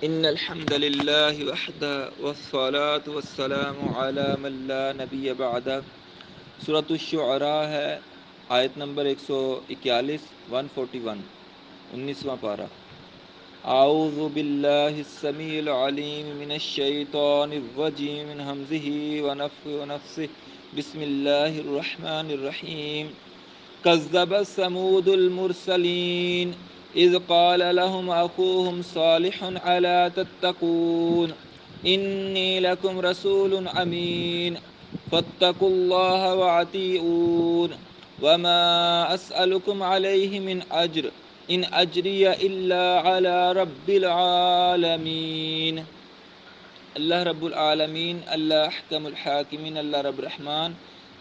ان الحمد للہ وحدہ والصلاة والسلام علی من لا نبی بعدہ۔ سورۃ الشعراء ہے، آیت نمبر 141، 141، 19واں پارہ۔ اعوذ باللہ السمیع العلیم من الشیطان الرجیم من ہمزہ ونفخہ ونفثہ۔ بسم اللہ الرحمن الرحیم۔ کذبت ثمود المرسلین اذ قال لهم اخوهم صالح الا تتقون انی لکم رسول امین فاتقوا اللہ واطیعون وما اسألکم علیہ من اجر ان اجری الا علی رب العالمین۔ اللہ رب العالمین، اللہ احکم الحاکمین، اللہ رب الرحمن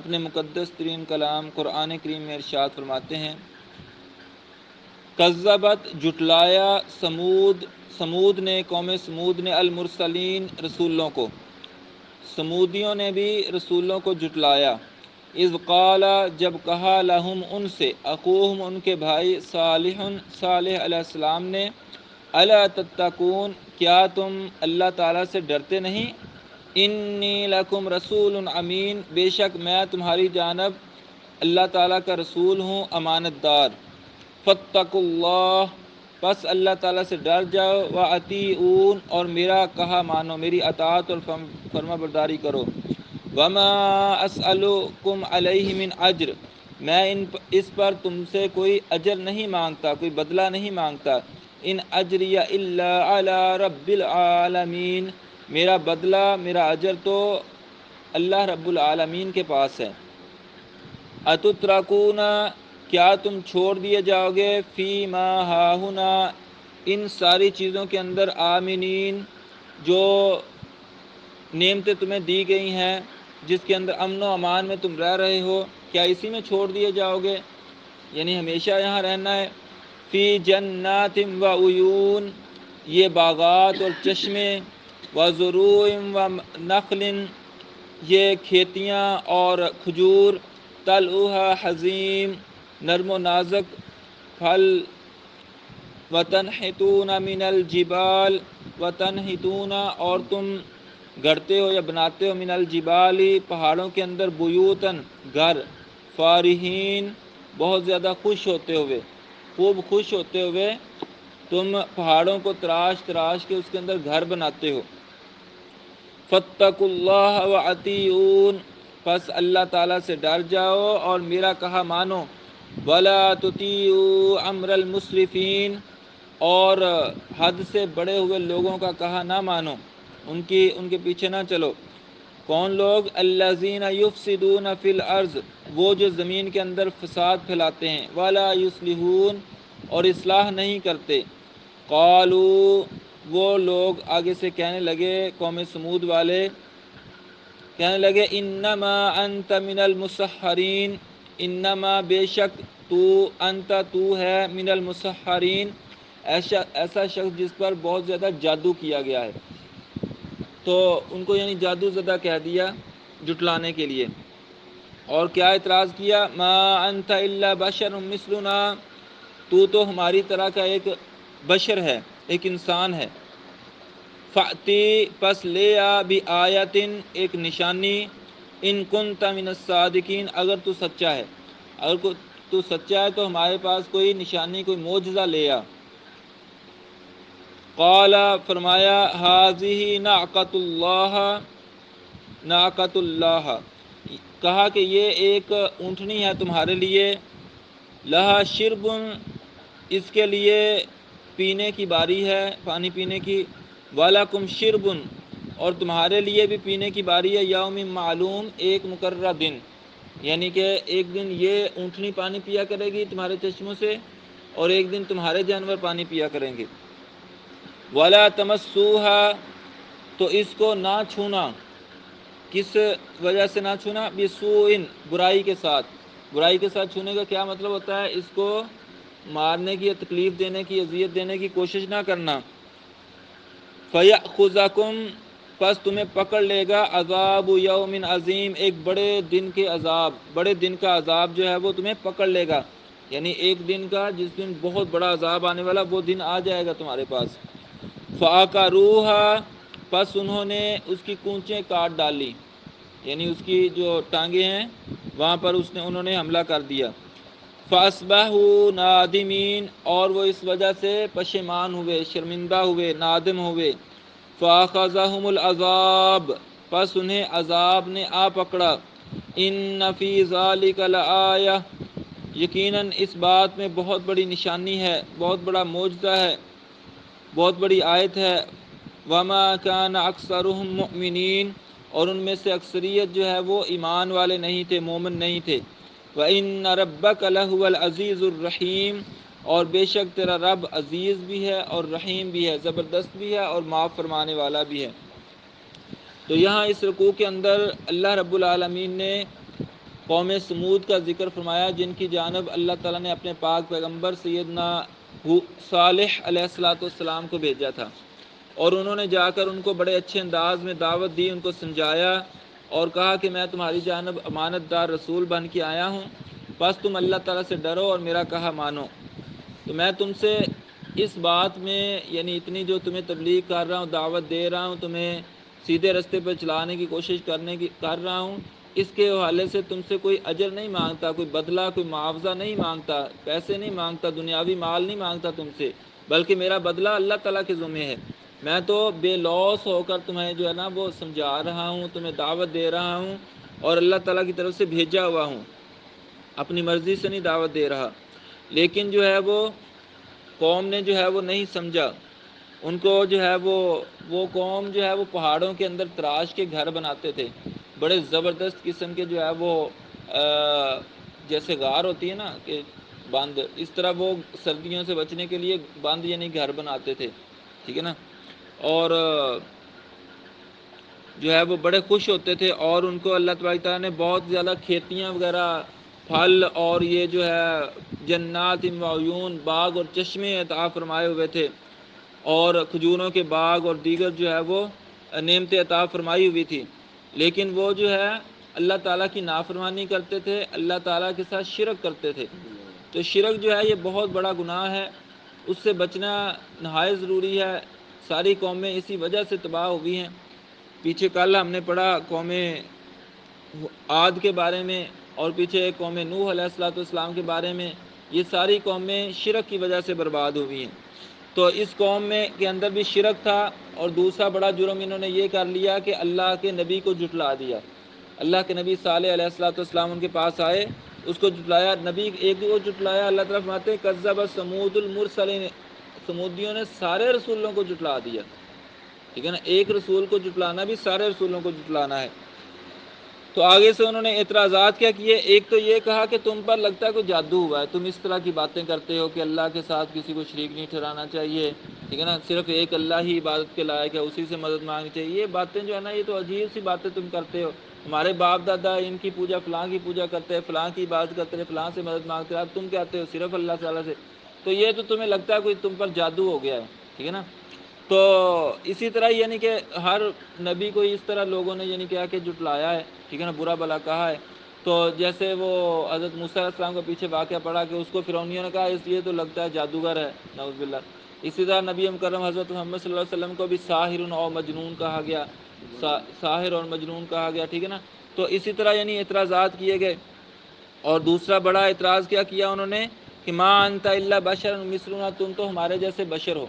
اپنے مقدس ترین کلام قرآن کریم میں ارشاد فرماتے ہیں، کذبت جھٹلایا سمود نے، قوم سمود نے، المرسلین رسولوں کو، سمودیوں نے بھی رسولوں کو جھٹلایا۔ اذ قال جب کہا، لہم ان سے، اخوہم ان کے بھائی، صالح علیہ السلام نے، الا تتقون کیا تم اللہ تعالیٰ سے ڈرتے نہیں؟ انی لکم رسول امین بے شک میں تمہاری جانب اللہ تعالیٰ کا رسول ہوں، امانت دار۔ فاتقوا اللہ پس اللہ تعالیٰ سے ڈر جاؤ، واطیعون اور میرا کہا مانو، میری اطاعت اور فرما برداری کرو۔ وما اسألکم علیہ من اجر میں اس پر تم سے کوئی اجر نہیں مانگتا، کوئی بدلہ نہیں مانگتا۔ ان اجری الا علی رب العالمین میرا بدلہ، میرا اجر تو اللہ رب العالمین کے پاس ہے۔ اتترکون کیا تم چھوڑ دیے جاؤ گے، فی ما ہاہنا ان ساری چیزوں کے اندر، آمنین جو نعمتیں تمہیں دی گئی ہیں، جس کے اندر امن و امان میں تم رہ رہے ہو، کیا اسی میں چھوڑ دیے جاؤ گے؟ یعنی ہمیشہ یہاں رہنا ہے۔ فی جنات و عیون یہ باغات اور چشمے، و زروع و نخل یہ کھیتیاں اور کھجور، طلعها حضیم نرم و نازک پھل، وتنحتون من الجبال وتنحتون اور تم گڑتے ہو یا بناتے ہو، من الجبال پہاڑوں کے اندر، بیوتن گھر، فارحین بہت زیادہ خوش ہوتے ہوئے، خوب خوش ہوتے ہوئے تم پہاڑوں کو تراش تراش کے اس کے اندر گھر بناتے ہو۔ فاتقوا اللہ واطیعون پس اللہ تعالیٰ سے ڈر جاؤ اور میرا کہا مانو۔ ولا تطیعوا امر المسرفین اور حد سے بڑے ہوئے لوگوں کا کہا نہ مانو، ان کے پیچھے نہ چلو۔ کون لوگ؟ الذین یفسدون فی الارض وہ جو زمین کے اندر فساد پھیلاتے ہیں، ولا یصلحون اور اصلاح نہیں کرتے۔ قالوا وہ لوگ آگے سے کہنے لگے، قوم سمود والے کہنے لگے، انما انت من المسحرین انما بے شک تو ہے، من المسحرین ایسا شخص جس پر بہت زیادہ جادو کیا گیا ہے۔ تو ان کو یعنی جادو زدہ کہہ دیا جھٹلانے کے لیے۔ اور کیا اعتراض کیا؟ ما انت الا بشر مثلنا تو ہماری طرح کا ایک بشر ہے، ایک انسان ہے۔ فاتی پس لے آ بآیتن ایک نشانی، ان کنت من الصادقین اگر تو سچا ہے، اگر تو سچا ہے تو ہمارے پاس کوئی نشانی، کوئی معجزہ لے آ۔ قال فرمایا، ہذہ ناقۃ اللہ کہا کہ یہ ایک اونٹنی ہے تمہارے لیے، لہا شرب اس کے لیے پینے کی باری ہے، پانی پینے کی، وَلَكُمْ شِرْبٌ اور تمہارے لیے بھی پینے کی باری ہے، یوم معلوم ایک مقررہ دن، یعنی کہ ایک دن یہ اونٹنی پانی پیا کرے گی تمہارے چشموں سے، اور ایک دن تمہارے جانور پانی پیا کریں گے۔ وَلَا تَمَسُّوهَا تو اس کو نہ چھونا، کس وجہ سے نہ چھونا؟ بِسُوءٍ برائی کے ساتھ۔ برائی کے ساتھ چھونے کا کیا مطلب ہوتا ہے؟ اس کو مارنے کی یا تکلیف دینے کی، اذیت دینے کی کوشش نہ کرنا۔ فَيَأْخُذَكُمْ پس تمہیں پکڑ لے گا، عذاب یوم عظیم ایک بڑے دن کے عذاب، بڑے دن کا عذاب جو ہے وہ تمہیں پکڑ لے گا، یعنی ایک دن کا جس دن بہت بڑا عذاب آنے والا، وہ دن آ جائے گا تمہارے پاس۔ فَعَقَرُوهَا پس انہوں نے اس کی کونچیں کاٹ ڈالی، یعنی اس کی جو ٹانگیں ہیں وہاں پر انہوں نے حملہ کر دیا۔ فَأَصْبَحُوا نَادِمِينَ اور وہ اس وجہ سے پشیمان ہوئے، شرمندہ ہوئے، نادم ہوئے۔ فَأَخَذَهُمُ الْعَذَابُ پس انہیں عذاب نے آ پکڑا۔ إِنَّ فِي ذَلِكَ لَآیَةً یقیناً اس بات میں بہت بڑی نشانی ہے، بہت بڑا معجزہ ہے، بہت بڑی آیت ہے۔ وَمَا كَانَ أَكْثَرُهُم مُؤْمِنِينَ اور ان میں سے اکثریت جو ہے وہ ایمان والے نہیں تھے، مومن نہیں تھے۔ وَإِنَّ رَبَّكَ لَهُوَ الْعَزِيزُ الرَّحِيمُ اور بے شک تیرا رب عزیز بھی ہے اور رحیم بھی ہے، زبردست بھی ہے اور معاف فرمانے والا بھی ہے۔ تو یہاں اس رکوع کے اندر اللہ رب العالمین نے قوم سمود کا ذکر فرمایا، جن کی جانب اللہ تعالیٰ نے اپنے پاک پیغمبر سیدنا صالح علیہ السلام کو بھیجا تھا، اور انہوں نے جا کر ان کو بڑے اچھے انداز میں دعوت دی، ان کو سمجھایا اور کہا کہ میں تمہاری جانب امانت دار رسول بن کے آیا ہوں، بس تم اللہ تعالیٰ سے ڈرو اور میرا کہا مانو۔ تو میں تم سے اس بات میں یعنی اتنی جو تمہیں تبلیغ کر رہا ہوں، دعوت دے رہا ہوں، تمہیں سیدھے رستے پر چلانے کی کوشش کر رہا ہوں، اس کے حوالے سے تم سے کوئی اجر نہیں مانگتا، کوئی بدلہ، کوئی معاوضہ نہیں مانگتا، پیسے نہیں مانگتا، دنیاوی مال نہیں مانگتا تم سے، بلکہ میرا بدلہ اللہ تعالیٰ کے ذمہ ہے۔ میں تو بے لوث ہو کر تمہیں جو ہے نا وہ سمجھا رہا ہوں، تمہیں دعوت دے رہا ہوں، اور اللہ تعالیٰ کی طرف سے بھیجا ہوا ہوں، اپنی مرضی سے نہیں دعوت دے رہا۔ لیکن جو ہے وہ قوم نے جو ہے وہ نہیں سمجھا، ان کو جو ہے وہ قوم جو ہے وہ پہاڑوں کے اندر تراش کے گھر بناتے تھے، بڑے زبردست قسم کے جو ہے وہ جیسے غار ہوتی ہے نا کہ بند، اس طرح وہ سردیوں سے بچنے کے لیے بند یعنی گھر بناتے تھے، ٹھیک ہے نا، اور جو ہے وہ بڑے خوش ہوتے تھے، اور ان کو اللہ تبارک تعالیٰ نے بہت زیادہ کھیتیاں وغیرہ، پھل اور یہ جو ہے جنات وعیون، باغ اور چشمے عطا فرمائے ہوئے تھے، اور کھجوروں کے باغ اور دیگر جو ہے وہ نعمتیں عطا فرمائی ہوئی تھی۔ لیکن وہ جو ہے اللہ تعالیٰ کی نافرمانی کرتے تھے، اللہ تعالیٰ کے ساتھ شرک کرتے تھے۔ تو شرک جو ہے یہ بہت بڑا گناہ ہے، اس سے بچنا نہایت ضروری ہے۔ ساری قومیں اسی وجہ سے تباہ ہوئی ہیں۔ پیچھے کل ہم نے پڑھا قوم عاد کے بارے میں، اور پیچھے قوم نوح علیہ السلام کے بارے میں، یہ ساری قومیں شرک کی وجہ سے برباد ہوئی ہیں۔ تو اس قوم میں کے اندر بھی شرک تھا، اور دوسرا بڑا جرم انہوں نے یہ کر لیا کہ اللہ کے نبی کو جھٹلا دیا۔ اللہ کے نبی صالح علیہ السلام ان کے پاس آئے، اس کو جھٹلایا، نبی ایک کو جھٹلایا، اللہ تعالیٰ فرماتے ہیں کذب ثمود المرسلین، سمودیوں نے سارے رسولوں کو جھٹلا دیا، ٹھیک ہے نا، ایک رسول کو جھٹلانا بھی سارے رسولوں کو جھٹلانا ہے۔ تو آگے سے انہوں نے اعتراضات کیا کیے، ایک تو یہ کہا کہ تم پر لگتا ہے کوئی جادو ہوا ہے، تم اس طرح کی باتیں کرتے ہو کہ اللہ کے ساتھ کسی کو شریک نہیں ٹھہرانا چاہیے، ٹھیک ہے نا، صرف ایک اللہ ہی عبادت کے لائق ہے، اسی سے مدد مانگنی چاہیے۔ یہ باتیں جو ہے نا یہ تو عجیب سی باتیں تم کرتے ہو، ہمارے باپ دادا ان کی پوجا فلاں کی پوجا کرتے ہیں، فلاں کی عبادت کرتے ہیں، فلاں سے مدد مانگتے ہیں، اب تم کہتے ہو صرف اللہ تعالیٰ سے، تو یہ تو تمہیں لگتا ہے کوئی تم پر جادو ہو گیا ہے، ٹھیک ہے نا۔ تو اسی طرح یعنی کہ ہر نبی کو اس طرح لوگوں نے یعنی کیا کہ جھٹلایا ہے، ٹھیک ہے نا، برا بھلا کہا ہے۔ تو جیسے وہ حضرت موسیٰ علیہ السلام کے پیچھے واقعہ پڑا کہ اس کو فرعونیوں نے کہا اس لیے تو لگتا ہے جادوگر ہے، نعوذ باللہ۔ اسی طرح نبی مکرم حضرت محمد صلی اللہ علیہ وسلم کو بھی ساحر اور مجنون کہا گیا، ساحر اور مجنون کہا گیا، ٹھیک ہے نا۔ تو اسی طرح یعنی اعتراضات کیے گئے۔ اور دوسرا بڑا اعتراض کیا کیا انہوں نے کہ ما انت الا بشر مثلنا، تم تو ہمارے جیسے بشر ہو۔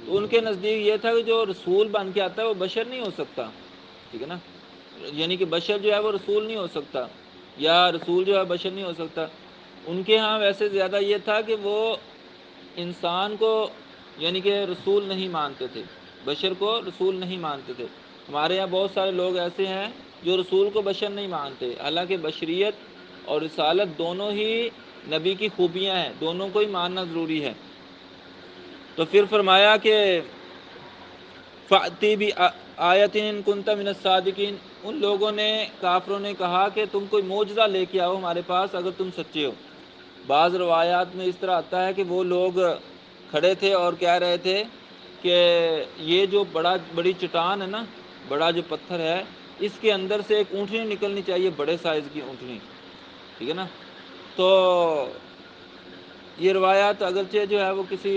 تو ان کے نزدیک یہ تھا کہ جو رسول بن کے آتا ہے وہ بشر نہیں ہو سکتا، ٹھیک ہے نا، یعنی کہ بشر جو ہے وہ رسول نہیں ہو سکتا، یا رسول جو ہے بشر نہیں ہو سکتا۔ ان کے ہاں ویسے زیادہ یہ تھا کہ وہ انسان کو یعنی کہ رسول نہیں مانتے تھے، بشر کو رسول نہیں مانتے تھے۔ ہمارے یہاں بہت سارے لوگ ایسے ہیں جو رسول کو بشر نہیں مانتے، حالانکہ بشریت اور رسالت دونوں ہی نبی کی خوبیاں ہیں، دونوں کو ہی ماننا ضروری ہے۔ تو پھر فرمایا کہ فَأْتِ بِآیَةٍ إِن كُنتَ مِنَ الصَّادِقِينَ، ان لوگوں نے، کافروں نے کہا کہ تم کوئی معجزہ لے کے آؤ ہمارے پاس اگر تم سچے ہو۔ بعض روایات میں اس طرح آتا ہے کہ وہ لوگ کھڑے تھے اور کہہ رہے تھے کہ یہ جو بڑی چٹان ہے نا، بڑا جو پتھر ہے، اس کے اندر سے ایک اونٹنی نکلنی چاہیے، بڑے سائز کی اونٹنی، ٹھیک ہے نا۔ تو یہ روایات اگرچہ جو ہے وہ کسی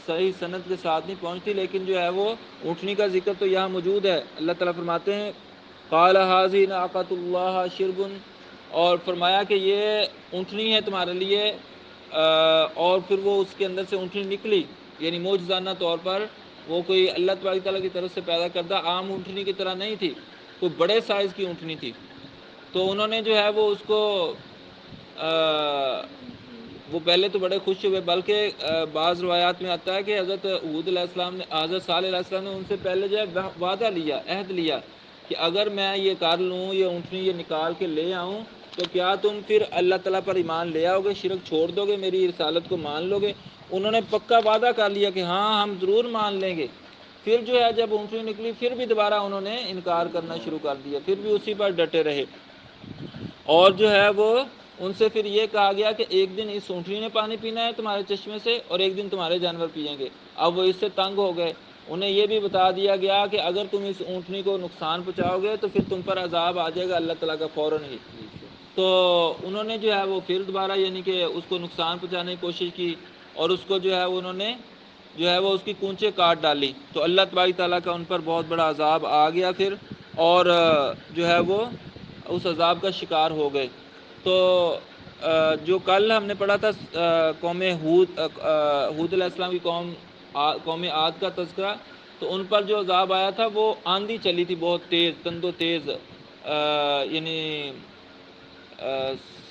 صحیح سند کے ساتھ نہیں پہنچتی، لیکن جو ہے وہ اونٹنی کا ذکر تو یہاں موجود ہے۔ اللہ تعالیٰ فرماتے ہیں قال هذه ناقۃ اللہ شرب، اور فرمایا کہ یہ اونٹنی ہے تمہارے لیے، اور پھر وہ اس کے اندر سے اونٹنی نکلی، یعنی معجزانہ طور پر وہ کوئی اللہ تبارک تعالیٰ کی طرف سے پیدا کردہ عام اونٹنی کی طرح نہیں تھی، کوئی بڑے سائز کی اونٹنی تھی۔ تو انہوں نے جو ہے وہ اس کو وہ پہلے تو بڑے خوش ہوئے، بلکہ بعض روایات میں آتا ہے کہ حضرت حود علیہ السلام نے، حضرت صالح علیہ السلام نے ان سے پہلے جو ہے وعدہ لیا، عہد لیا کہ اگر میں یہ کر لوں، یہ اونٹنی یہ نکال کے لے آؤں، تو کیا تم پھر اللہ تعالیٰ پر ایمان لے آؤ گے، شرک چھوڑ دو گے، میری رسالت کو مان لو گے؟ انہوں نے پکا وعدہ کر لیا کہ ہاں ہم ضرور مان لیں گے۔ پھر جو ہے جب اونٹنی نکلی، پھر بھی دوبارہ انہوں نے انکار کرنا شروع کر دیا، پھر بھی اسی پر ڈٹے رہے۔ اور جو ہے وہ ان سے پھر یہ کہا گیا کہ ایک دن اس اونٹنی نے پانی پینا ہے تمہارے چشمے سے، اور ایک دن تمہارے جانور پئیں گے۔ اب وہ اس سے تنگ ہو گئے۔ انہیں یہ بھی بتا دیا گیا کہ اگر تم اس اونٹنی کو نقصان پہنچاؤ گے تو پھر تم پر عذاب آ جائے گا اللہ تعالیٰ کا فوراً ہی۔ تو انہوں نے جو ہے وہ پھر دوبارہ یعنی کہ اس کو نقصان پہنچانے کی کوشش کی، اور اس کو جو ہے انہوں نے جو ہے وہ اس کی کونچیں کاٹ ڈالی، تو اللہ تبارک تعالیٰ کا ان پر بہت بڑا عذاب آ گیا پھر، اور جو ہے وہ اس عذاب کا شکار ہو گئے۔ تو جو کل ہم نے پڑھا تھا قوم ہود علیہ السلام کی قوم عاد کا تذکرہ، تو ان پر جو عذاب آیا تھا وہ آندھی چلی تھی بہت تیز، تند و تیز، یعنی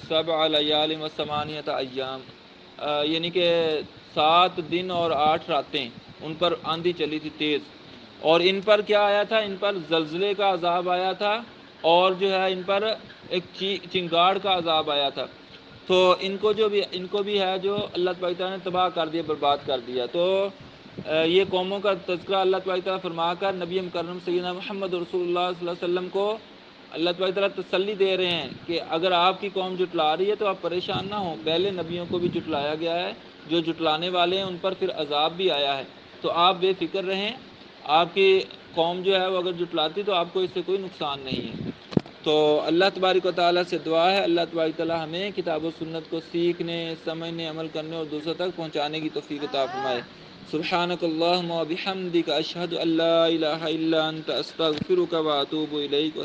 7 لیال و 8 ایام، یعنی کہ 7 دن اور 8 راتیں ان پر آندھی چلی تھی تیز۔ اور ان پر کیا آیا تھا؟ ان پر زلزلے کا عذاب آیا تھا، اور جو ہے ان پر ایک چنگاڑ کا عذاب آیا تھا۔ تو ان کو بھی ہے جو اللہ تبارک تعالیٰ نے تباہ کر دیا، برباد کر دیا۔ تو یہ قوموں کا تذکرہ اللہ تبارک تعالیٰ فرما کر نبی مکرم سیدنا محمد رسول اللہ صلی اللہ علیہ وسلم کو اللہ تبارک تعالیٰ تسلی دے رہے ہیں کہ اگر آپ کی قوم جھٹلا رہی ہے تو آپ پریشان نہ ہوں، پہلے نبیوں کو بھی جھٹلایا گیا ہے، جو جھٹلانے والے ہیں ان پر پھر عذاب بھی آیا ہے، تو آپ بے فکر رہیں۔ آپ کی قوم جو ہے وہ اگر جھٹلاتی تو آپ کو اس سے کوئی نقصان نہیں ہے۔ تو اللہ تبارک و تعالیٰ سے دعا ہے اللہ تبارک تعالیٰ ہمیں کتاب و سنت کو سیکھنے، سمجھنے، عمل کرنے اور دوسروں تک پہنچانے کی توفیق عطا فرمائے۔ سبحانک اللہم و بحمدک اشہد ان لا الہ الا انت استغفرک و اتوب الیک۔